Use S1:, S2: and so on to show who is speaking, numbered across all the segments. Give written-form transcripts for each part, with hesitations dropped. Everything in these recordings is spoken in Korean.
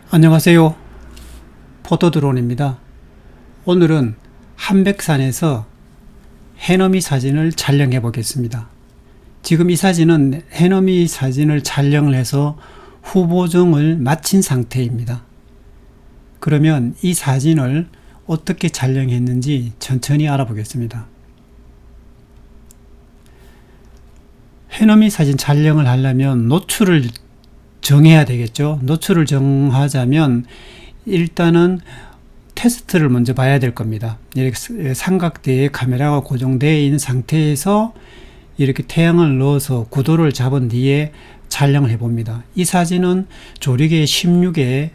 S1: 안녕하세요. 포토드론입니다. 오늘은 한백산에서 해넘이 사진을 촬영해 보겠습니다. 지금 이 사진은 해넘이 사진을 촬영을 해서 후보정을 마친 상태입니다. 그러면 이 사진을 어떻게 촬영했는지 천천히 알아보겠습니다. 해넘이 사진 촬영을 하려면 노출을 정해야 되겠죠. 노출을 정하자면 일단은 테스트를 먼저 봐야 될 겁니다. 이렇게 삼각대에 카메라가 고정되어 있는 상태에서 이렇게 태양을 넣어서 구도를 잡은 뒤에 촬영을 해 봅니다. 이 사진은 조리개 16의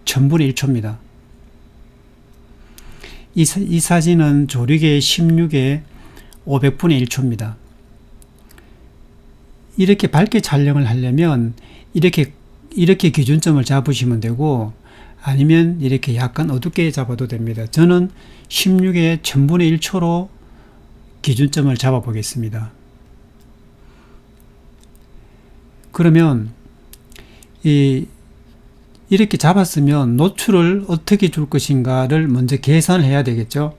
S1: 1000분의 1초입니다. 이 사진은 조리개 16의 500분의 1초입니다. 이렇게 밝게 촬영을 하려면 이렇게 기준점을 잡으시면 되고, 아니면 이렇게 약간 어둡게 잡아도 됩니다. 저는 16의 1000분의 1초로 기준점을 잡아 보겠습니다. 그러면 이렇게 잡았으면 노출을 어떻게 줄 것인가를 먼저 계산을 해야 되겠죠.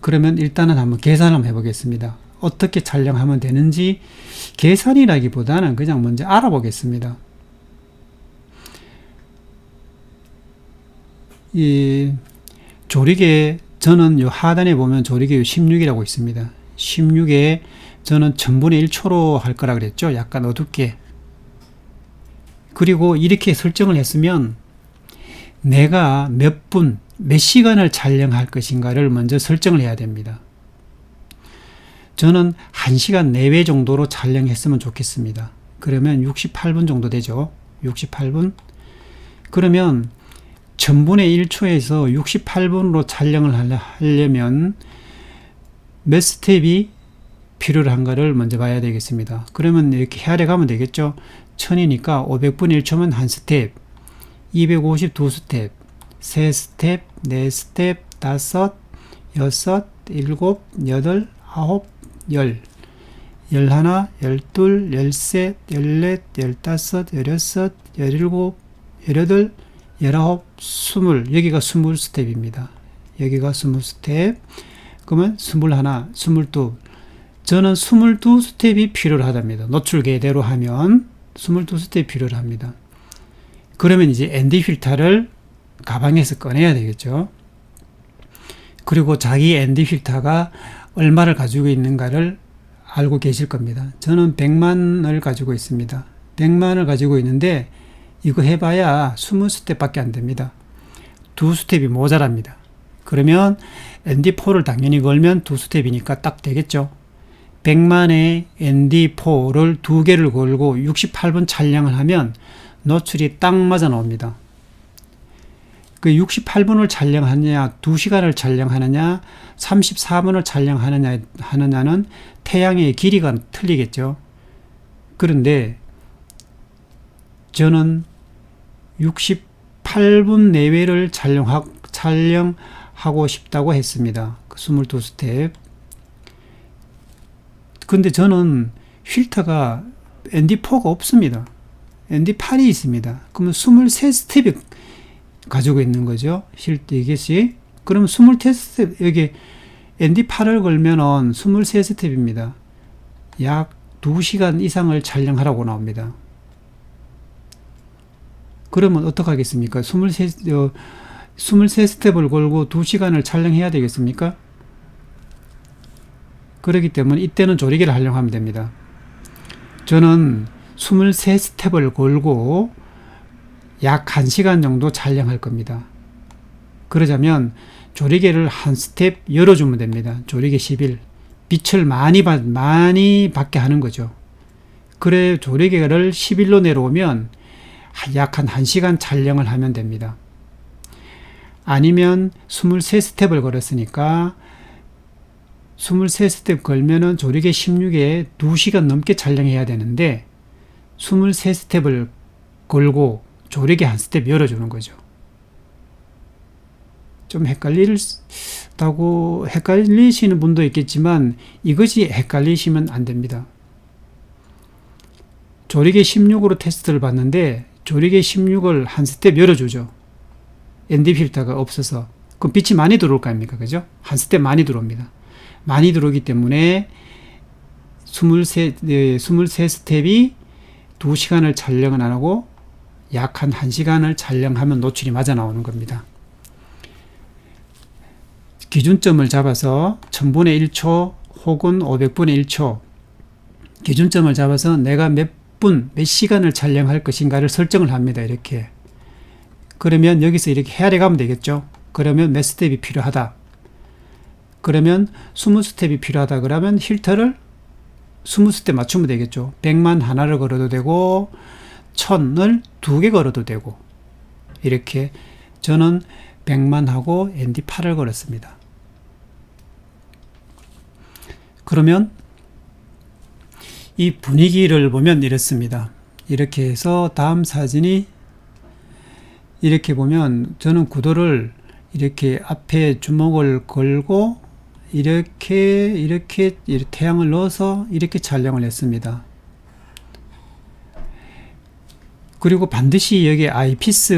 S1: 그러면 일단은 한번 계산을 한번 해보겠습니다. 어떻게 촬영하면 되는지 계산이라기보다는 그냥 먼저 알아보겠습니다. 이 조리개, 저는 요 하단에 보면 조리개 16이라고 있습니다. 16에 저는 1000분의 1초로 할 거라 그랬죠. 약간 어둡게. 그리고 이렇게 설정을 했으면 내가 몇 분, 몇 시간을 촬영할 것인가를 먼저 설정을 해야 됩니다. 저는 1시간 내외 정도로 촬영했으면 좋겠습니다. 그러면 68분 정도 되죠. 68분. 그러면 1000분의 1초에서 68분으로 촬영을 하려면 몇 스텝이 필요한가를 먼저 봐야 되겠습니다. 그러면 이렇게 헤아려 가면 되겠죠. 1000이니까 500분의 1초면 1스텝, 250 2스텝, 3스텝, 4스텝, 5, 6, 7, 8, 9, 10, 11, 12, 13, 14, 15, 16, 17, 18, 19, 20. 여기가 20스텝입니다. 여기가 20스텝. 그러면 21, 22. 저는 22스텝이 필요하답니다. 노출 계대로 하면 22스텝이 필요합니다. 그러면 이제 ND 필터를 가방에서 꺼내야 되겠죠. 그리고 자기 ND 필터가 얼마를 가지고 있는가를 알고 계실 겁니다. 저는 100만을 가지고 있습니다. 100만을 가지고 있는데 이거 해봐야 20스텝 밖에 안 됩니다. 2스텝이 모자랍니다. 그러면 ND4를 당연히 걸면 2스텝이니까 딱 되겠죠. 100만의 ND4를 2개를 걸고 68분 촬영을 하면 노출이 딱 맞아 나옵니다. 그 68분을 촬영하느냐, 2시간을 촬영하느냐, 34분을 촬영하느냐는 태양의 길이가 틀리겠죠. 그런데 저는 68분 내외를 촬영하고 싶다고 했습니다. 22스텝. 근데 저는 필터가 ND4가 없습니다. ND8이 있습니다. 그러면 23스텝이 가지고 있는 거죠. 이것이. 그럼 23스텝, 여기 ND8을 걸면은 23스텝입니다. 약 2시간 이상을 촬영하라고 나옵니다. 그러면 어떡하겠습니까? 23스텝을 걸고 2시간을 촬영해야 되겠습니까? 그렇기 때문에 이때는 조리개를 활용하면 됩니다. 저는 23스텝을 걸고 약 1시간 정도 촬영할 겁니다. 그러자면 조리개를 한 스텝 열어주면 됩니다. 조리개 11. 빛을 많이 받게 하는 거죠. 그래 조리개를 11로 내려오면 약 한 1시간 촬영을 하면 됩니다. 아니면 23스텝을 걸었으니까 23스텝 걸면은 조리개 16에 2시간 넘게 촬영해야 되는데 23스텝을 걸고 조리개 한 스텝 열어주는 거죠. 좀 헷갈리시는 분도 있겠지만 이것이 헷갈리시면 안 됩니다. 조리개 16으로 테스트를 봤는데 조리개 16을 한 스텝 열어주죠. ND 필터가 없어서. 그럼 빛이 많이 들어올 거 아닙니까? 그죠? 한 스텝 많이 들어옵니다. 많이 들어오기 때문에 23스텝이 2시간을 촬영을 안 하고 약 한 1시간을 촬영하면 노출이 맞아 나오는 겁니다. 기준점을 잡아서 1000분의 1초 혹은 500분의 1초 기준점을 잡아서 내가 몇 시간을 촬영할 것인가를 설정을 합니다. 이렇게. 그러면 여기서 이렇게 헤아려 가면 되겠죠. 그러면 몇 스텝이 필요하다. 그러면 20스텝이 필요하다. 그러면 필터를 20스텝 맞추면 되겠죠. 100만 하나를 걸어도 되고 1000을 2개 걸어도 되고 이렇게 저는 100만 하고 ND8을 걸었습니다. 그러면 이 분위기를 보면 이렇습니다. 이렇게 해서 다음 사진이 이렇게 보면 저는 구도를 이렇게 앞에 주먹을 걸고 이렇게 태양을 넣어서 이렇게 촬영을 했습니다. 그리고 반드시 여기 아이피스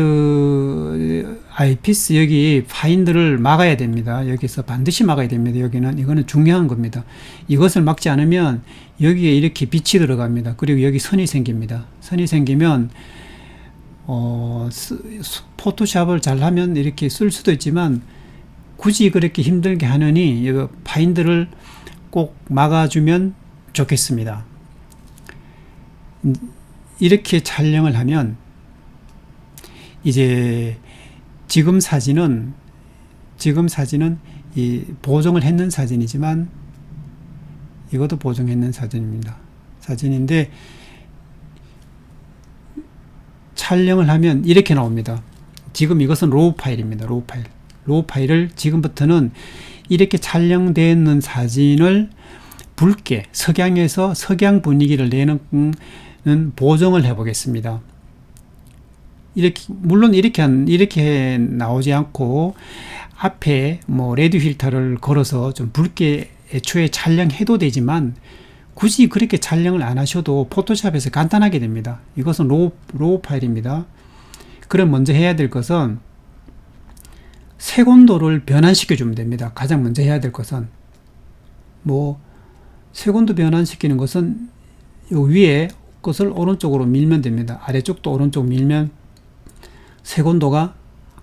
S1: 여기 파인드를 막아야 됩니다. 여기서 반드시 막아야 됩니다. 이거는 중요한 겁니다. 이것을 막지 않으면 여기에 이렇게 빛이 들어갑니다. 그리고 여기 선이 생깁니다. 선이 생기면 포토샵을 잘하면 이렇게 쓸 수도 있지만 굳이 그렇게 힘들게 하느니 이 파인드를 꼭 막아주면 좋겠습니다. 이렇게 촬영을 하면 이제 지금 사진은 이 보정을 했는 사진이지만 이것도 보정했는 사진인데 촬영을 하면 이렇게 나옵니다. 지금 이것은 로우 파일입니다. 로우 파일을 지금부터는 이렇게 촬영되어 있는 사진을 붉게 석양에서 석양 분위기를 내는 보정을 해 보겠습니다. 물론 이렇게 나오지 않고 앞에 레드 필터를 걸어서 좀 붉게 애초에 촬영해도 되지만 굳이 그렇게 촬영을 안 하셔도 포토샵에서 간단하게 됩니다. 이것은 로우 파일입니다. 그럼 먼저 해야 될 것은 색온도를 변환시켜 주면 됩니다. 가장 먼저 해야 될 것은 색온도 변환시키는 것은 요 위에 것을 오른쪽으로 밀면 됩니다. 아래쪽도 오른쪽 밀면 색온도가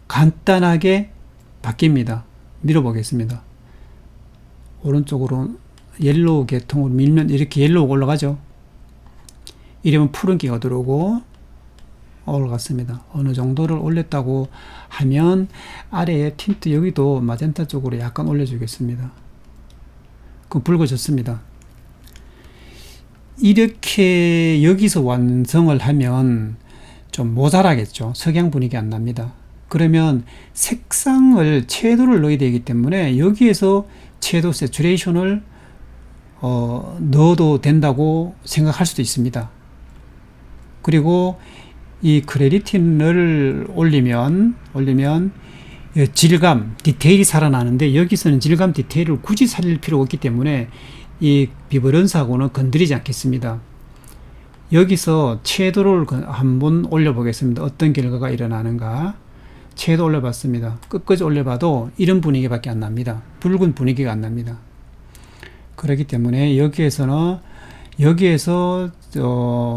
S1: 간단하게 바뀝니다. 밀어보겠습니다. 오른쪽으로 옐로우 계통으로 밀면 이렇게 옐로우가 올라가죠. 이러면 푸른기가 들어오고 올라갔습니다. 어느 정도를 올렸다고 하면 아래에 틴트 여기도 마젠타 쪽으로 약간 올려주겠습니다. 그럼 붉어졌습니다. 이렇게 여기서 완성을 하면 좀 모자라겠죠. 석양 분위기 안 납니다. 그러면 색상을 채도를 넣어야 되기 때문에 여기에서 채도 세츄레이션을 넣어도 된다고 생각할 수도 있습니다. 그리고 이 클래리티를 올리면 질감, 디테일이 살아나는데 여기서는 질감, 디테일을 굳이 살릴 필요가 없기 때문에 이 비브런스하고는 건드리지 않겠습니다. 여기서 채도를 한번 올려보겠습니다. 어떤 결과가 일어나는가. 채도 올려봤습니다. 끝까지 올려봐도 이런 분위기밖에 안 납니다. 붉은 분위기가 안 납니다. 그렇기 때문에 여기에서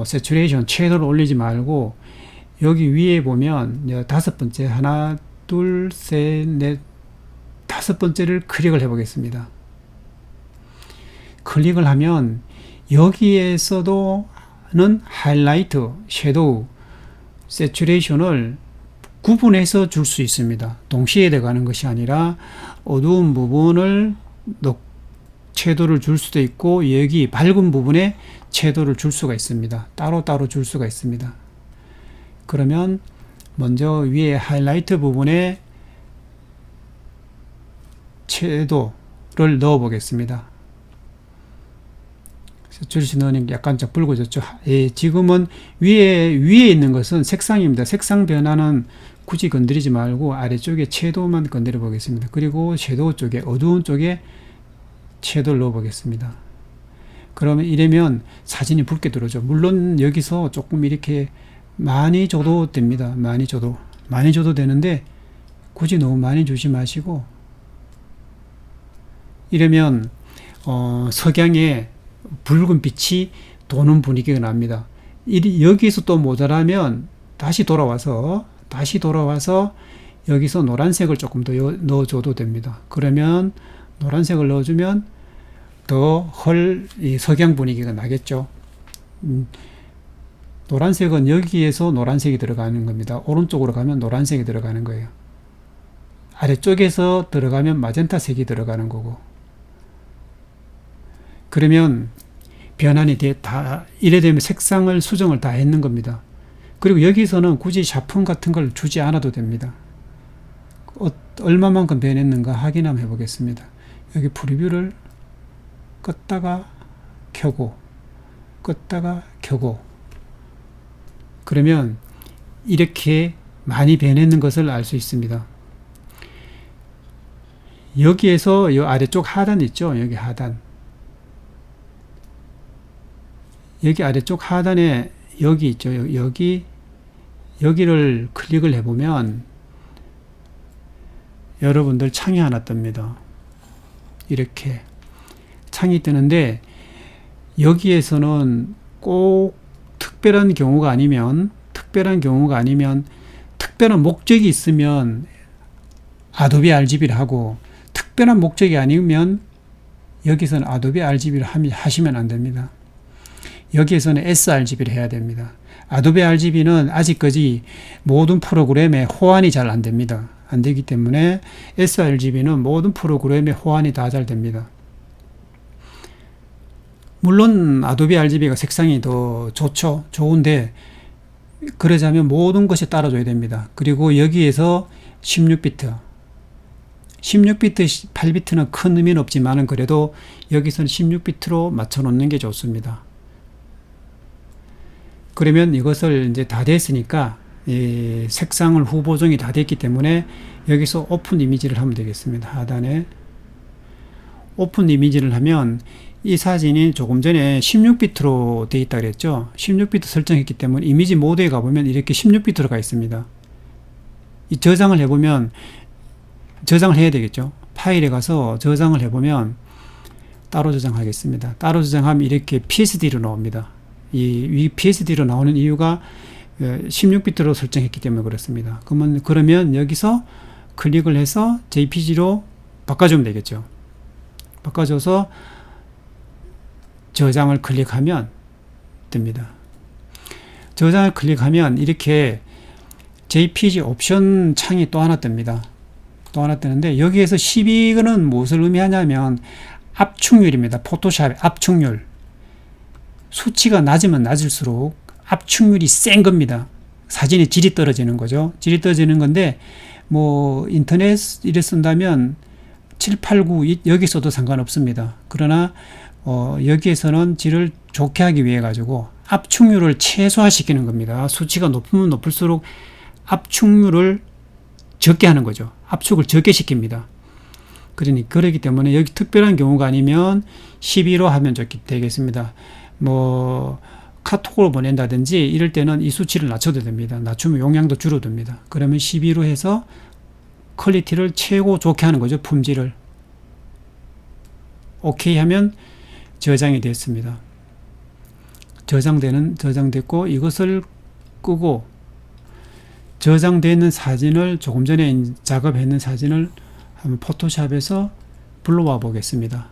S1: 세츄레이션 채도를 올리지 말고 여기 위에 보면 다섯 번째 하나 둘 셋 넷 다섯 번째를 클릭을 해 보겠습니다. 클릭을 하면 여기에서도는 하이라이트, 섀도우, 세츄레이션을 구분해서 줄 수 있습니다. 동시에 들어가는 것이 아니라 어두운 부분을 채도를 줄 수도 있고 여기 밝은 부분에 채도를 줄 수가 있습니다. 따로따로 줄 수가 있습니다. 그러면 먼저 위에 하이라이트 부분에 채도를 넣어 보겠습니다. 줄시 넣으니까 약간 좀 붉어졌죠. 지금은 위에 있는 것은 색상입니다. 색상 변화는 굳이 건드리지 말고 아래쪽에 채도만 건드려 보겠습니다. 그리고 섀도우 쪽에 어두운 쪽에 채도를 넣어 보겠습니다. 그러면 이러면 사진이 붉게 들어오죠. 물론 여기서 조금 이렇게 많이 줘도 됩니다. 많이 줘도 되는데 굳이 너무 많이 주지 마시고 이러면 석양에 붉은 빛이 도는 분위기가 납니다. 여기서 또 모자라면 다시 돌아와서 여기서 노란색을 조금 더 넣어줘도 됩니다. 그러면 노란색을 넣어주면 더 이 석양 분위기가 나겠죠. 노란색은 여기에서 노란색이 들어가는 겁니다. 오른쪽으로 가면 노란색이 들어가는 거예요. 아래쪽에서 들어가면 마젠타색이 들어가는 거고. 그러면 변환이 이래 되면 색상을 수정을 다 했는 겁니다. 그리고 여기서는 굳이 샤품 같은 걸 주지 않아도 됩니다. 얼마만큼 변했는가 확인 한번 해보겠습니다. 여기 프리뷰를 껐다가 켜고 그러면 이렇게 많이 변했는 것을 알 수 있습니다. 여기에서 이 아래쪽 하단 있죠? 여기 하단. 여기 아래쪽 하단에 여기 있죠. 여기 여기를 클릭을 해보면 여러분들 창이 하나 뜹니다. 이렇게 창이 뜨는데 여기에서는 꼭 특별한 경우가 아니면 특별한 목적이 있으면 아도비 RGB를 하고, 특별한 목적이 아니면 여기서는 아도비 RGB를 하시면 안 됩니다. 여기에서는 sRGB를 해야 됩니다. 아도비 RGB는 아직까지 모든 프로그램에 호환이 잘 안 됩니다. 안 되기 때문에 sRGB는 모든 프로그램에 호환이 다 잘 됩니다. 물론 아도비 RGB가 색상이 더 좋죠. 좋은데 그러자면 모든 것이 따라줘야 됩니다. 그리고 여기에서 16비트 8비트는 큰 의미는 없지만 그래도 여기서는 16비트로 맞춰 놓는 게 좋습니다. 그러면 이것을 이제 다 됐으니까 이 색상을 후보정이 다 됐기 때문에 여기서 오픈 이미지를 하면 되겠습니다. 하단에 오픈 이미지를 하면 이 사진이 조금 전에 16비트로 되어 있다 그랬죠. 16비트 설정했기 때문에 이미지 모드에 가보면 이렇게 16비트로 가 있습니다. 이 저장을 해보면, 저장을 해야 되겠죠. 파일에 가서 저장을 해보면 따로 저장하겠습니다. 따로 저장하면 이렇게 PSD로 나옵니다. 이 PSD로 나오는 이유가 16비트로 설정했기 때문에 그렇습니다. 그러면 여기서 클릭을 해서 JPG로 바꿔주면 되겠죠. 바꿔줘서 저장을 클릭하면 뜹니다. 저장을 클릭하면 이렇게 JPG 옵션 창이 또 하나 뜹니다. 또 하나 뜨는데 여기에서 12는 무엇을 의미하냐면 압축률입니다. 포토샵의 압축률. 수치가 낮으면 낮을수록 압축률이 센 겁니다. 사진의 질이 떨어지는 거죠. 질이 떨어지는 건데 뭐 인터넷 이래 쓴다면 7, 8, 9 여기 써도 상관없습니다. 그러나 여기에서는 질을 좋게 하기 위해 가지고 압축률을 최소화시키는 겁니다. 수치가 높으면 높을수록 압축률을 적게 하는 거죠. 압축을 적게 시킵니다. 그러기 때문에 여기 특별한 경우가 아니면 12로 하면 되겠습니다. 뭐 카톡으로 보낸다든지 이럴 때는 이 수치를 낮춰도 됩니다. 낮추면 용량도 줄어듭니다. 그러면 12로 해서 퀄리티를 최고 좋게 하는 거죠. 품질을. 오케이 하면 저장이 됐습니다. 저장됐고 이것을 끄고 저장되는 사진을 조금 전에 작업했는 사진을 한번 포토샵에서 불러와 보겠습니다.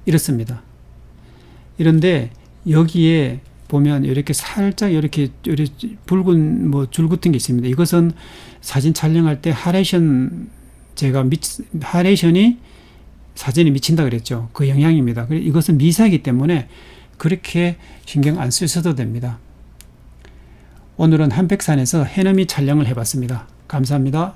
S1: 이렇습니다. 이런데 여기에 보면 이렇게 살짝 이렇게 붉은 뭐 줄 같은 게 있습니다. 이것은 사진 촬영할 때 하레이션이 사진에 미친다 그랬죠. 그 영향입니다. 이것은 미세하기 때문에 그렇게 신경 안 쓰셔도 됩니다. 오늘은 한백산에서 해넘이 촬영을 해봤습니다. 감사합니다.